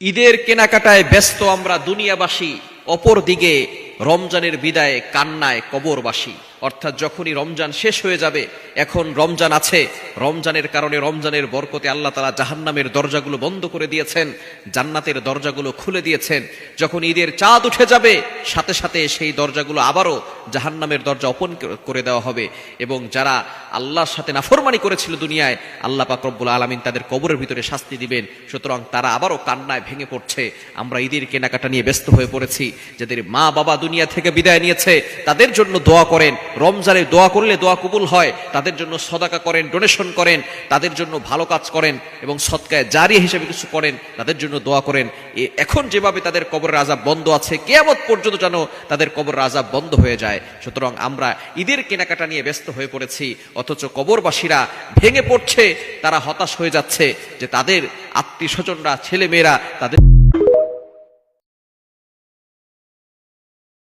ঈদের কেনাকাটায় ব্যস্ত আমরা দুনিয়াবাসী, অপরদিকে রমজানের বিদায়ে কান্নায় কবরবাসী। অর্থাৎ যখনই রমজান শেষ হয়ে যাবে, এখন রমজান আছে, রমজানের কারণে রমজানের বরকতে আল্লাহ তাআলা জাহান্নামের দরজাগুলো বন্ধ করে দিয়েছেন, জান্নাতের দরজাগুলো খুলে দিয়েছেন। যখন ঈদের চাঁদ উঠে যাবে, সাথে সাথে সেই দরজাগুলো আবারও জাহান্নামের দরজা ওপেন করে দেওয়া হবে, এবং যারা আল্লাহর সাথে নাফরমানি করেছিল দুনিয়ায়, আল্লাহ পাক রব্বুল আলামিন তাদের কবরের ভিতরে শাস্তি দিবেন। সুতরাং তারা আবারও কান্নায় ভেঙে পড়ছে। আমরা ঈদের কেনাকাটা নিয়ে ব্যস্ত হয়ে পড়েছি। যাদের মা বাবা দুনিয়া থেকে বিদায় নিয়েছে, তাদের জন্য দোয়া করেন। রমজানে দোয়া করলে দোয়া কবুল হয়। তাদের জন্য সদাকা করেন, ডোনেশন করেন, তাদের জন্য ভালো কাজ করেন এবং সদকায়ে জারিয়া হিসেবে কিছু করেন, তাদের জন্য দোয়া করেন। এখন যেভাবে তাদের কবরের আযাব বন্ধ আছে, কিয়ামত পর্যন্ত যেন তাদের কবরের আযাব বন্ধ হয়ে যায়। সুতরাং আমরা ঈদের কেনাকাটা নিয়ে ব্যস্ত হয়ে পড়েছি, অথচ কবরবাসীরা ভেঙে পড়ছে, তারা হতাশ হয়ে যাচ্ছে যে তাদের আত্মীয় স্বজনরা, ছেলে মেয়েরা তাদের